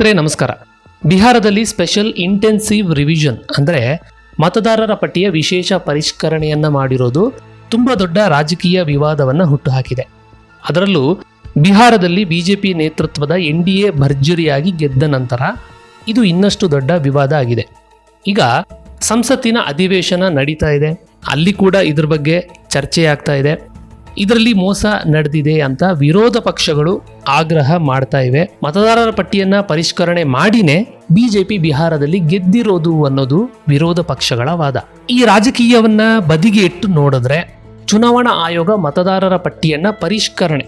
ಸ್ನೇಹಿತರೆ ನಮಸ್ಕಾರ. ಬಿಹಾರದಲ್ಲಿ ಸ್ಪೆಷಲ್ ಇಂಟೆನ್ಸಿವ್ ರಿವಿಷನ್ ಅಂದರೆ ಮತದಾರರ ಪಟ್ಟಿಯ ವಿಶೇಷ ಪರಿಷ್ಕರಣೆಯನ್ನ ಮಾಡಿರೋದು ತುಂಬ ದೊಡ್ಡ ರಾಜಕೀಯ ವಿವಾದವನ್ನು ಹುಟ್ಟುಹಾಕಿದೆ. ಅದರಲ್ಲೂ ಬಿಹಾರದಲ್ಲಿ ಬಿಜೆಪಿ ನೇತೃತ್ವದ NDA ಭರ್ಜರಿಯಾಗಿ ಗೆದ್ದ ನಂತರ ಇದು ಇನ್ನಷ್ಟು ದೊಡ್ಡ ವಿವಾದ ಆಗಿದೆ. ಈಗ ಸಂಸತ್ತಿನ ಅಧಿವೇಶನ ನಡೀತಾ ಇದೆ, ಅಲ್ಲಿ ಕೂಡ ಇದ್ರ ಬಗ್ಗೆ ಚರ್ಚೆ ಆಗ್ತಾ ಇದೆ. ಇದರಲ್ಲಿ ಮೋಸ ನಡೆದಿದೆ ಅಂತ ವಿರೋಧ ಪಕ್ಷಗಳು ಆಗ್ರಹ ಮಾಡ್ತಾ ಇವೆ. ಮತದಾರರ ಪಟ್ಟಿಯನ್ನ ಪರಿಷ್ಕರಣೆ ಮಾಡಿನೇ ಬಿಜೆಪಿ ಬಿಹಾರದಲ್ಲಿ ಗೆದ್ದಿರೋದು ಅನ್ನೋದು ವಿರೋಧ ಪಕ್ಷಗಳ ವಾದ. ಈ ರಾಜಕೀಯವನ್ನ ಬದಿಗೆ ಇಟ್ಟು ನೋಡಿದ್ರೆ ಚುನಾವಣಾ ಆಯೋಗ ಮತದಾರರ ಪಟ್ಟಿಯನ್ನ ಪರಿಷ್ಕರಣೆ,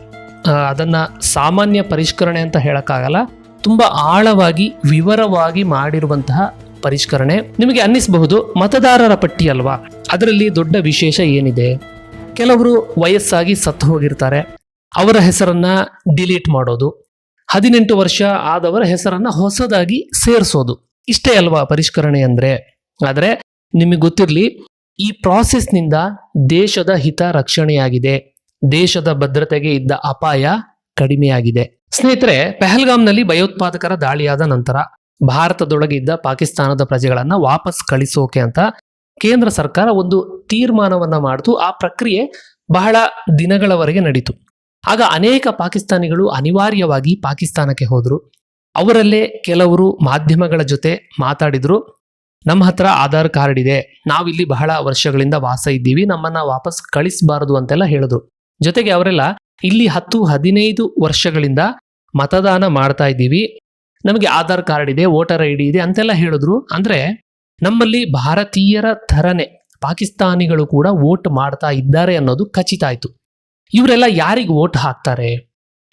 ಅದನ್ನ ಸಾಮಾನ್ಯ ಪರಿಷ್ಕರಣೆ ಅಂತ ಹೇಳಕ್ಕಾಗಲ್ಲ, ತುಂಬಾ ಆಳವಾಗಿ ವಿವರವಾಗಿ ಮಾಡಿರುವಂತಹ ಪರಿಷ್ಕರಣೆ. ನಿಮಗೆ ಅನ್ನಿಸಬಹುದು ಮತದಾರರ ಪಟ್ಟಿ ಅಲ್ವಾ, ಅದರಲ್ಲಿ ದೊಡ್ಡ ವಿಶೇಷ ಏನಿದೆ? ಕೆಲವರು ವಯಸ್ಸಾಗಿ ಸತ್ತು ಹೋಗಿರ್ತಾರೆ, ಅವರ ಹೆಸರನ್ನ ಡಿಲೀಟ್ ಮಾಡೋದು, 18 ವರ್ಷ ಆದವರ ಹೆಸರನ್ನ ಹೊಸದಾಗಿ ಸೇರಿಸೋದು, ಇಷ್ಟೇ ಅಲ್ವಾ ಪರಿಷ್ಕರಣೆ ಅಂದ್ರೆ? ಆದರೆ ನಿಮಗೆ ಗೊತ್ತಿರಲಿ, ಈ ಪ್ರಾಸೆಸ್ನಿಂದ ದೇಶದ ಹಿತ ರಕ್ಷಣೆಯಾಗಿದೆ, ದೇಶದ ಭದ್ರತೆಗೆ ಇದ್ದ ಅಪಾಯ ಕಡಿಮೆಯಾಗಿದೆ. ಸ್ನೇಹಿತರೆ, ಪಹಲ್ಗಾಮ್ನಲ್ಲಿ ಭಯೋತ್ಪಾದಕರ ದಾಳಿಯಾದ ನಂತರ ಭಾರತದೊಳಗೆ ಇದ್ದ ಪಾಕಿಸ್ತಾನದ ಪ್ರಜೆಗಳನ್ನ ವಾಪಸ್ ಕಳಿಸೋಕೆ ಅಂತ ಕೇಂದ್ರ ಸರ್ಕಾರ ಒಂದು ತೀರ್ಮಾನವನ್ನ ಮಾಡಿತು. ಆ ಪ್ರಕ್ರಿಯೆ ಬಹಳ ದಿನಗಳವರೆಗೆ ನಡೀತು. ಆಗ ಅನೇಕ ಪಾಕಿಸ್ತಾನಿಗಳು ಅನಿವಾರ್ಯವಾಗಿ ಪಾಕಿಸ್ತಾನಕ್ಕೆ ಹೋದ್ರು. ಅವರಲ್ಲೇ ಕೆಲವರು ಮಾಧ್ಯಮಗಳ ಜೊತೆ ಮಾತಾಡಿದ್ರು. ನಮ್ಮ ಹತ್ರ ಆಧಾರ್ ಕಾರ್ಡ್ ಇದೆ, ನಾವಿಲ್ಲಿ ಬಹಳ ವರ್ಷಗಳಿಂದ ವಾಸ ಇದ್ದೀವಿ, ನಮ್ಮನ್ನ ವಾಪಸ್ ಕಳಿಸಬಾರದು ಅಂತೆಲ್ಲ ಹೇಳಿದ್ರು. ಜೊತೆಗೆ ಅವರೆಲ್ಲ ಇಲ್ಲಿ 10-15 ವರ್ಷಗಳಿಂದ ಮತದಾನ ಮಾಡ್ತಾ ಇದ್ದೀವಿ, ನಮಗೆ ಆಧಾರ್ ಕಾರ್ಡ್ ಇದೆ, ವೋಟರ್ ID ಇದೆ ಅಂತೆಲ್ಲ ಹೇಳಿದ್ರು. ಅಂದ್ರೆ ನಮ್ಮಲ್ಲಿ ಭಾರತೀಯರ ಥರನೇ ಪಾಕಿಸ್ತಾನಿಗಳು ಕೂಡ ವೋಟ್ ಮಾಡ್ತಾ ಇದ್ದಾರೆ ಅನ್ನೋದು ಖಚಿತ ಆಯ್ತು. ಇವರೆಲ್ಲ ಯಾರಿಗೆ ವೋಟ್ ಹಾಕ್ತಾರೆ?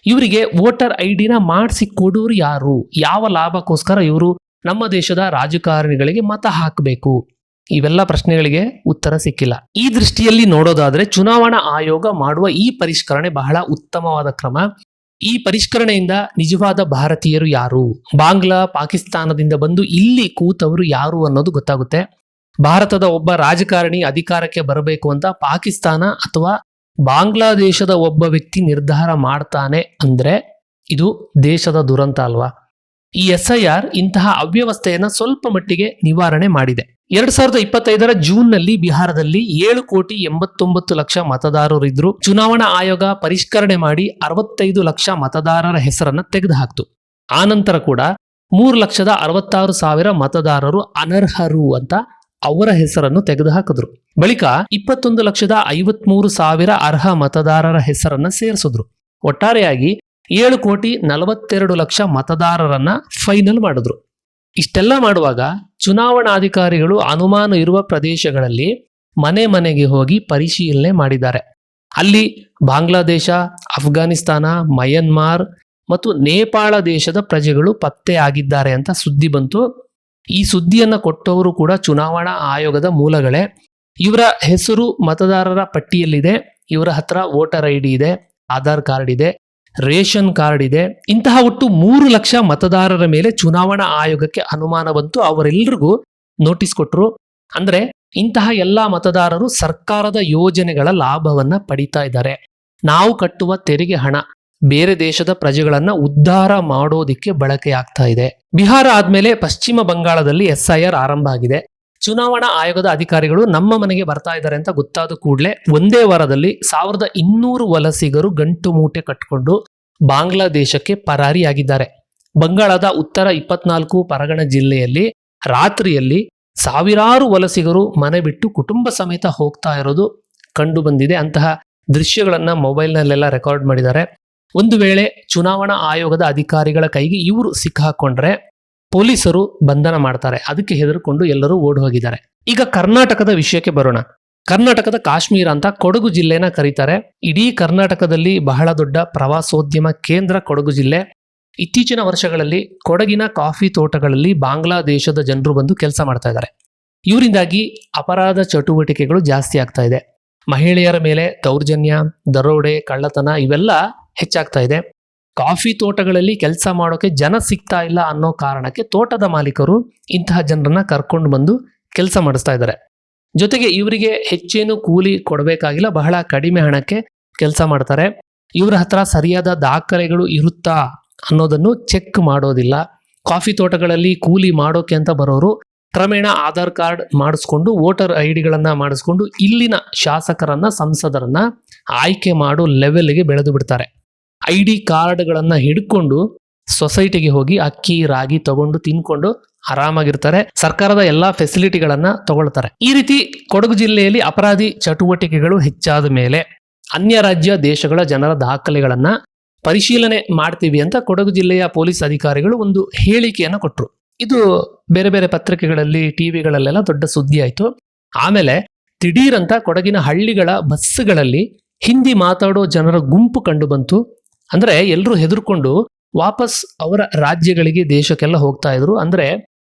ಇವರಿಗೆ ವೋಟರ್ ID ಮಾಡಿಸಿ ಕೊಡೋರು ಯಾರು? ಯಾವ ಲಾಭಕ್ಕೋಸ್ಕರ ಇವರು ನಮ್ಮ ದೇಶದ ರಾಜಕಾರಣಿಗಳಿಗೆ ಮತ ಹಾಕಬೇಕು? ಇವೆಲ್ಲ ಪ್ರಶ್ನೆಗಳಿಗೆ ಉತ್ತರ ಸಿಕ್ಕಿಲ್ಲ. ಈ ದೃಷ್ಟಿಯಲ್ಲಿ ನೋಡೋದಾದ್ರೆ ಚುನಾವಣಾ ಆಯೋಗ ಮಾಡುವ ಈ ಪರಿಷ್ಕರಣೆ ಬಹಳ ಉತ್ತಮವಾದ ಕ್ರಮ. ಈ ಪರಿಷ್ಕರಣೆಯಿಂದ ನಿಜವಾದ ಭಾರತೀಯರು ಯಾರು, ಬಾಂಗ್ಲಾ ಪಾಕಿಸ್ತಾನದಿಂದ ಬಂದು ಇಲ್ಲಿ ಕೂತವರು ಯಾರು ಅನ್ನೋದು ಗೊತ್ತಾಗುತ್ತೆ. ಭಾರತದ ಒಬ್ಬ ರಾಜಕಾರಣಿ ಅಧಿಕಾರಕ್ಕೆ ಬರಬೇಕು ಅಂತ ಪಾಕಿಸ್ತಾನ ಅಥವಾ ಬಾಂಗ್ಲಾದೇಶದ ಒಬ್ಬ ವ್ಯಕ್ತಿ ನಿರ್ಧಾರ ಮಾಡ್ತಾನೆ ಅಂದ್ರೆ ಇದು ದೇಶದ ದುರಂತ ಅಲ್ವಾ? ಈ SIR ಇಂತಹ ಅವ್ಯವಸ್ಥೆಯನ್ನ ಸ್ವಲ್ಪ ಮಟ್ಟಿಗೆ ನಿವಾರಣೆ ಮಾಡಿದೆ. 2025 ಜೂನ್ನಲ್ಲಿ ಬಿಹಾರದಲ್ಲಿ 7,89,00,000 ಮತದಾರರಿದ್ರು. ಚುನಾವಣಾ ಆಯೋಗ ಪರಿಷ್ಕರಣೆ ಮಾಡಿ 65 ಲಕ್ಷ ಮತದಾರರ ಹೆಸರನ್ನ ತೆಗೆದುಹಾಕ್ತು. ಆ ನಂತರ ಕೂಡ 3,66,000 ಮತದಾರರು ಅನರ್ಹರು ಅಂತ ಅವರ ಹೆಸರನ್ನು ತೆಗೆದುಹಾಕಿದ್ರು. ಬಳಿಕ 21,53,000 ಅರ್ಹ ಮತದಾರರ ಹೆಸರನ್ನ ಸೇರಿಸಿದ್ರು. ಒಟ್ಟಾರೆಯಾಗಿ 7,42,00,000 ಮತದಾರರನ್ನ ಫೈನಲ್ ಮಾಡಿದ್ರು. ಇಷ್ಟೆಲ್ಲ ಮಾಡುವಾಗ ಚುನಾವಣಾಧಿಕಾರಿಗಳು ಅನುಮಾನ ಇರುವ ಪ್ರದೇಶಗಳಲ್ಲಿ ಮನೆ ಮನೆಗೆ ಹೋಗಿ ಪರಿಶೀಲನೆ ಮಾಡಿದ್ದಾರೆ. ಅಲ್ಲಿ ಬಾಂಗ್ಲಾದೇಶ, ಅಫ್ಘಾನಿಸ್ತಾನ, ಮಯನ್ಮಾರ್ ಮತ್ತು ನೇಪಾಳ ದೇಶದ ಪ್ರಜೆಗಳು ಪತ್ತೆ ಆಗಿದ್ದಾರೆ ಅಂತ ಸುದ್ದಿ ಬಂತು. ಈ ಸುದ್ದಿಯನ್ನ ಕೊಟ್ಟವರು ಕೂಡ ಚುನಾವಣಾ ಆಯೋಗದ ಮೂಲಗಳೇ. ಇವರ ಹೆಸರು ಮತದಾರರ ಪಟ್ಟಿಯಲ್ಲಿದೆ, ಇವರ ಹತ್ರ ವೋಟರ್ ID ಇದೆ, ಆಧಾರ್ ಕಾರ್ಡ್ ಇದೆ, ರೇಷನ್ ಕಾರ್ಡ್ ಇದೆ. ಇಂತಹ ಒಟ್ಟು 3 ಲಕ್ಷ ಮತದಾರರ ಮೇಲೆ ಚುನಾವಣಾ ಆಯೋಗಕ್ಕೆ ಅನುಮಾನ ಬಂತು. ಅವರೆಲ್ಲರಿಗೂ ನೋಟಿಸ್ ಕೊಟ್ಟರು. ಅಂದ್ರೆ ಇಂತಹ ಎಲ್ಲಾ ಮತದಾರರು ಸರ್ಕಾರದ ಯೋಜನೆಗಳ ಲಾಭವನ್ನ ಪಡಿತಾ ಇದ್ದಾರೆ. ನಾವು ಕಟ್ಟುವ ತೆರಿಗೆ ಹಣ ಬೇರೆ ದೇಶದ ಪ್ರಜೆಗಳನ್ನ ಉದ್ಧಾರ ಮಾಡೋದಿಕ್ಕೆ ಬಳಕೆಯಾಗ್ತಾ ಇದೆ. ಬಿಹಾರ ಆದ್ಮೇಲೆ ಪಶ್ಚಿಮ ಬಂಗಾಳದಲ್ಲಿ SIR ಆರಂಭ ಆಗಿದೆ. ಚುನಾವಣಾ ಆಯೋಗದ ಅಧಿಕಾರಿಗಳು ನಮ್ಮ ಮನೆಗೆ ಬರ್ತಾ ಇದ್ದಾರೆ ಅಂತ ಗೊತ್ತಾದ ಕೂಡಲೇ ಒಂದೇ ವಾರದಲ್ಲಿ 1,200 ವಲಸಿಗರು ಗಂಟು ಮೂಟೆ ಕಟ್ಟಿಕೊಂಡು ಬಾಂಗ್ಲಾದೇಶಕ್ಕೆ ಪರಾರಿಯಾಗಿದ್ದಾರೆ. ಬಂಗಾಳದ ಉತ್ತರ 24 ಪರಗಣ ಜಿಲ್ಲೆಯಲ್ಲಿ ರಾತ್ರಿಯಲ್ಲಿ ಸಾವಿರಾರು ವಲಸಿಗರು ಮನೆ ಬಿಟ್ಟು ಕುಟುಂಬ ಸಮೇತ ಹೋಗ್ತಾ ಇರೋದು ಕಂಡು ಬಂದಿದೆ. ಅಂತಹ ದೃಶ್ಯಗಳನ್ನ ಮೊಬೈಲ್ನಲ್ಲೆಲ್ಲ ರೆಕಾರ್ಡ್ ಮಾಡಿದ್ದಾರೆ. ಒಂದು ವೇಳೆ ಚುನಾವಣಾ ಆಯೋಗದ ಅಧಿಕಾರಿಗಳ ಕೈಗೆ ಇವರು ಸಿಕ್ಕಾಕೊಂಡ್ರೆ ಪೊಲೀಸರು ಬಂಧನ ಮಾಡ್ತಾರೆ. ಅದಕ್ಕೆ ಹೆದರ್ಕೊಂಡು ಎಲ್ಲರೂ ಓಡಿ ಹೋಗಿದ್ದಾರೆ. ಈಗ ಕರ್ನಾಟಕದ ವಿಷಯಕ್ಕೆ ಬರೋಣ. ಕರ್ನಾಟಕದ ಕಾಶ್ಮೀರ ಅಂತ ಕೊಡಗು ಜಿಲ್ಲೆನ ಕರೀತಾರೆ. ಇಡೀ ಕರ್ನಾಟಕದಲ್ಲಿ ಬಹಳ ದೊಡ್ಡ ಪ್ರವಾಸೋದ್ಯಮ ಕೇಂದ್ರ ಕೊಡಗು ಜಿಲ್ಲೆ. ಇತ್ತೀಚಿನ ವರ್ಷಗಳಲ್ಲಿ ಕೊಡಗಿನ ಕಾಫಿ ತೋಟಗಳಲ್ಲಿ ಬಾಂಗ್ಲಾದೇಶದ ಜನರು ಬಂದು ಕೆಲಸ ಮಾಡ್ತಾ ಇದ್ದಾರೆ. ಇವರಿಂದಾಗಿ ಅಪರಾಧ ಚಟುವಟಿಕೆಗಳು ಜಾಸ್ತಿ ಆಗ್ತಾ ಇದೆ. ಮಹಿಳೆಯರ ಮೇಲೆ ದೌರ್ಜನ್ಯ, ದರೋಡೆ, ಕಳ್ಳತನ ಇವೆಲ್ಲ ಹೆಚ್ಚಾಗ್ತಾ ಇದೆ. ಕಾಫಿ ತೋಟಗಳಲ್ಲಿ ಕೆಲಸ ಮಾಡೋಕೆ ಜನ ಸಿಗ್ತಾ ಇಲ್ಲ ಅನ್ನೋ ಕಾರಣಕ್ಕೆ ತೋಟದ ಮಾಲೀಕರು ಇಂತಹ ಜನರನ್ನ ಕರ್ಕೊಂಡು ಬಂದು ಕೆಲಸ ಮಾಡಿಸ್ತಾ ಇದ್ದಾರೆ. ಜೊತೆಗೆ ಇವರಿಗೆ ಹೆಚ್ಚೇನು ಕೂಲಿ ಕೊಡಬೇಕಾಗಿಲ್ಲ, ಬಹಳ ಕಡಿಮೆ ಹಣಕ್ಕೆ ಕೆಲಸ ಮಾಡ್ತಾರೆ. ಇವರ ಹತ್ರ ಸರಿಯಾದ ದಾಖಲೆಗಳು ಇರುತ್ತಾ ಅನ್ನೋದನ್ನು ಚೆಕ್ ಮಾಡೋದಿಲ್ಲ. ಕಾಫಿ ತೋಟಗಳಲ್ಲಿ ಕೂಲಿ ಮಾಡೋಕೆ ಅಂತ ಬರೋರು ಕ್ರಮೇಣ ಆಧಾರ್ ಕಾರ್ಡ್ ಮಾಡಿಸ್ಕೊಂಡು ವೋಟರ್ ಐಡಿಗಳನ್ನ ಮಾಡಿಸ್ಕೊಂಡು ಇಲ್ಲಿನ ಶಾಸಕರನ್ನ ಸಂಸದರನ್ನ ಆಯ್ಕೆ ಮಾಡೋ ಲೆವೆಲ್ಗೆ ಬೆಳೆದು ಬಿಡ್ತಾರೆ. ID ಕಾರ್ಡ್ಗಳನ್ನ ಹಿಡ್ಕೊಂಡು ಸೊಸೈಟಿಗೆ ಹೋಗಿ ಅಕ್ಕಿ ರಾಗಿ ತಗೊಂಡು ತಿನ್ಕೊಂಡು ಆರಾಮಾಗಿರ್ತಾರೆ. ಸರ್ಕಾರದ ಎಲ್ಲಾ ಫೆಸಿಲಿಟಿಗಳನ್ನ ತಗೊಳ್ತಾರೆ. ಈ ರೀತಿ ಕೊಡಗು ಜಿಲ್ಲೆಯಲ್ಲಿ ಅಪರಾಧಿ ಚಟುವಟಿಕೆಗಳು ಹೆಚ್ಚಾದ ಮೇಲೆ ಅನ್ಯ ರಾಜ್ಯ ದೇಶಗಳ ಜನರ ದಾಖಲೆಗಳನ್ನ ಪರಿಶೀಲನೆ ಮಾಡ್ತೀವಿ ಅಂತ ಕೊಡಗು ಜಿಲ್ಲೆಯ ಪೊಲೀಸ್ ಅಧಿಕಾರಿಗಳು ಒಂದು ಹೇಳಿಕೆಯನ್ನು ಕೊಟ್ಟರು. ಇದು ಬೇರೆ ಬೇರೆ ಪತ್ರಿಕೆಗಳಲ್ಲಿ ಟಿವಿಗಳಲ್ಲೆಲ್ಲ ದೊಡ್ಡ ಸುದ್ದಿ ಆಯ್ತು. ಆಮೇಲೆ ದಿಢೀರಂತ ಕೊಡಗಿನ ಹಳ್ಳಿಗಳ ಬಸ್ಗಳಲ್ಲಿ ಹಿಂದಿ ಮಾತಾಡೋ ಜನರ ಗುಂಪು ಕಂಡು ಬಂತು. ಅಂದ್ರೆ ಎಲ್ಲರೂ ಹೆದರ್ಕೊಂಡು ವಾಪಸ್ ಅವರ ರಾಜ್ಯಗಳಿಗೆ ದೇಶಕ್ಕೆಲ್ಲ ಹೋಗ್ತಾ ಇದ್ರು. ಅಂದ್ರೆ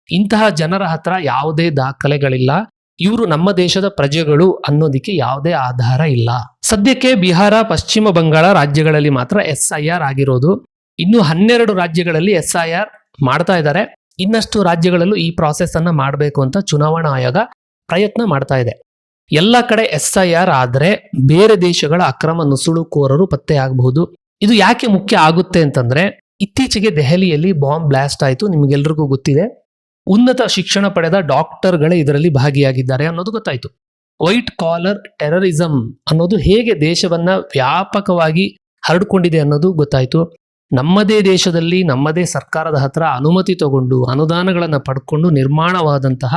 ಇಂತಹ ಜನರ ಹತ್ರ ಯಾವುದೇ ದಾಖಲೆಗಳಿಲ್ಲ, ಇವರು ನಮ್ಮ ದೇಶದ ಪ್ರಜೆಗಳು ಅನ್ನೋದಕ್ಕೆ ಯಾವುದೇ ಆಧಾರ ಇಲ್ಲ. ಸದ್ಯಕ್ಕೆ ಬಿಹಾರ, ಪಶ್ಚಿಮ ಬಂಗಾಳ ರಾಜ್ಯಗಳಲ್ಲಿ ಮಾತ್ರ SIR ಆಗಿರೋದು. ಇನ್ನು 12 ರಾಜ್ಯಗಳಲ್ಲಿ SIR ಮಾಡ್ತಾ ಇದ್ದಾರೆ. ಇನ್ನಷ್ಟು ರಾಜ್ಯಗಳಲ್ಲೂ ಈ ಪ್ರಾಸೆಸ್ ಅನ್ನ ಮಾಡಬೇಕು ಅಂತ ಚುನಾವಣಾ ಆಯೋಗ ಪ್ರಯತ್ನ ಮಾಡ್ತಾ ಇದೆ. ಎಲ್ಲ ಕಡೆ SIR ಆದ್ರೆ ಬೇರೆ ದೇಶಗಳ ಅಕ್ರಮ ನುಸುಳುಕೋರರು ಪತ್ತೆ ಆಗಬಹುದು. ಇದು ಯಾಕೆ ಮುಖ್ಯ ಆಗುತ್ತೆ ಅಂತಂದ್ರೆ, ಇತ್ತೀಚೆಗೆ ದೆಹಲಿಯಲ್ಲಿ ಬಾಂಬ್ ಬ್ಲಾಸ್ಟ್ ಆಯಿತು, ನಿಮಗೆಲ್ರಿಗೂ ಗೊತ್ತಿದೆ. ಉನ್ನತ ಶಿಕ್ಷಣ ಪಡೆದ ಡಾಕ್ಟರ್ಗಳೇ ಇದರಲ್ಲಿ ಭಾಗಿಯಾಗಿದ್ದಾರೆ ಅನ್ನೋದು ಗೊತ್ತಾಯಿತು. ವೈಟ್ ಕಾಲರ್ ಟೆರರಿಸಂ ಅನ್ನೋದು ಹೇಗೆ ದೇಶವನ್ನ ವ್ಯಾಪಕವಾಗಿ ಹರಡ್ಕೊಂಡಿದೆ ಅನ್ನೋದು ಗೊತ್ತಾಯಿತು. ನಮ್ಮದೇ ದೇಶದಲ್ಲಿ ನಮ್ಮದೇ ಸರ್ಕಾರದ ಹತ್ರ ಅನುಮತಿ ತಗೊಂಡು ಅನುದಾನಗಳನ್ನು ಪಡ್ಕೊಂಡು ನಿರ್ಮಾಣವಾದಂತಹ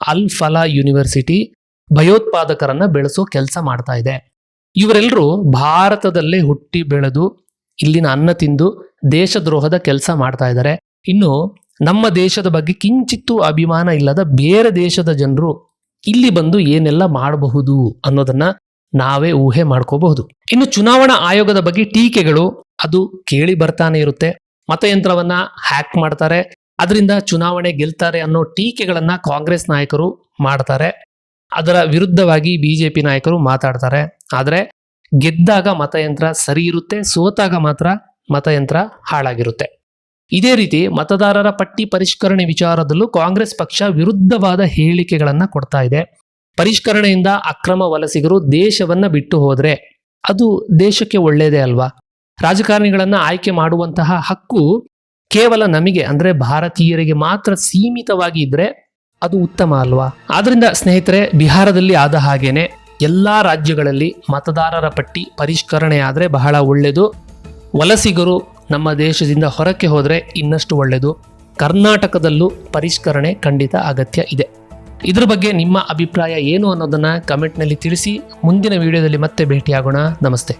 ಅಲ್ ಫಲಾ ಯೂನಿವರ್ಸಿಟಿ ಭಯೋತ್ಪಾದಕರನ್ನ ಬೆಳೆಸೋ ಕೆಲಸ ಮಾಡ್ತಾ ಇದೆ. ಇವರೆಲ್ಲರೂ ಭಾರತದಲ್ಲೇ ಹುಟ್ಟಿ ಬೆಳೆದು ಇಲ್ಲಿನ ಅನ್ನ ತಿಂದು ದೇಶದ್ರೋಹದ ಕೆಲಸ ಮಾಡ್ತಾ ಇದ್ದಾರೆ. ಇನ್ನು ನಮ್ಮ ದೇಶದ ಬಗ್ಗೆ ಕಿಂಚಿತ್ತೂ ಅಭಿಮಾನ ಇಲ್ಲದ ಬೇರೆ ದೇಶದ ಜನರು ಇಲ್ಲಿ ಬಂದು ಏನೆಲ್ಲ ಮಾಡಬಹುದು ಅನ್ನೋದನ್ನ ನಾವೇ ಊಹೆ ಮಾಡ್ಕೋಬಹುದು. ಇನ್ನು ಚುನಾವಣಾ ಆಯೋಗದ ಬಗ್ಗೆ ಟೀಕೆಗಳು ಅದು ಕೇಳಿ ಬರ್ತಾನೆ ಇರುತ್ತೆ. ಮತಯಂತ್ರವನ್ನ ಹ್ಯಾಕ್ ಮಾಡ್ತಾರೆ, ಅದರಿಂದ ಚುನಾವಣೆ ಗೆಲ್ತಾರೆ ಅನ್ನೋ ಟೀಕೆಗಳನ್ನ ಕಾಂಗ್ರೆಸ್ ನಾಯಕರು ಮಾಡ್ತಾರೆ. ಅದರ ವಿರುದ್ಧವಾಗಿ BJP ನಾಯಕರು ಮಾತಾಡ್ತಾರೆ. ಆದ್ರೆ ಗೆದ್ದಾಗ ಮತಯಂತ್ರ ಸರಿ ಇರುತ್ತೆ, ಸೋತಾಗ ಮಾತ್ರ ಮತಯಂತ್ರ ಹಾಳಾಗಿರುತ್ತೆ. ಇದೇ ರೀತಿ ಮತದಾರರ ಪಟ್ಟಿ ಪರಿಷ್ಕರಣೆ ವಿಚಾರದಲ್ಲೂ ಕಾಂಗ್ರೆಸ್ ಪಕ್ಷ ವಿರುದ್ಧವಾದ ಹೇಳಿಕೆಗಳನ್ನ ಕೊಡ್ತಾ ಇದೆ. ಪರಿಷ್ಕರಣೆಯಿಂದ ಅಕ್ರಮ ವಲಸಿಗರು ದೇಶವನ್ನ ಬಿಟ್ಟು ಹೋದ್ರೆ ಅದು ದೇಶಕ್ಕೆ ಒಳ್ಳೇದೇ ಅಲ್ವಾ? ರಾಜಕಾರಣಿಗಳನ್ನ ಆಯ್ಕೆ ಮಾಡುವಂತಹ ಹಕ್ಕು ಕೇವಲ ನಮಗೆ ಅಂದ್ರೆ ಭಾರತೀಯರಿಗೆ ಮಾತ್ರ ಸೀಮಿತವಾಗಿ ಇದ್ರೆ ಅದು ಉತ್ತಮ ಅಲ್ವಾ? ಆದ್ರಿಂದ ಸ್ನೇಹಿತರೆ, ಬಿಹಾರದಲ್ಲಿ ಆದ ಹಾಗೇನೆ ಎಲ್ಲಾ ರಾಜ್ಯಗಳಲ್ಲಿ ಮತದಾರರ ಪಟ್ಟಿ ಪರಿಷ್ಕರಣೆ ಆದ್ರೆ ಬಹಳ ಒಳ್ಳೆಯದು. ವಲಸಿಗರು ನಮ್ಮ ದೇಶದಿಂದ ಹೊರಕ್ಕೆ ಹೋದ್ರೆ ಇನ್ನಷ್ಟು ಒಳ್ಳೆಯದು. ಕರ್ನಾಟಕದಲ್ಲೂ ಪರಿಷ್ಕರಣೆ ಖಂಡಿತ ಅಗತ್ಯ ಇದೆ. ಇದ್ರ ಬಗ್ಗೆ ನಿಮ್ಮ ಅಭಿಪ್ರಾಯ ಏನು ಅನ್ನೋದನ್ನ ಕಮೆಂಟ್ನಲ್ಲಿ ತಿಳಿಸಿ. ಮುಂದಿನ ವಿಡಿಯೋದಲ್ಲಿ ಮತ್ತೆ ಭೇಟಿಯಾಗೋಣ. ನಮಸ್ತೆ.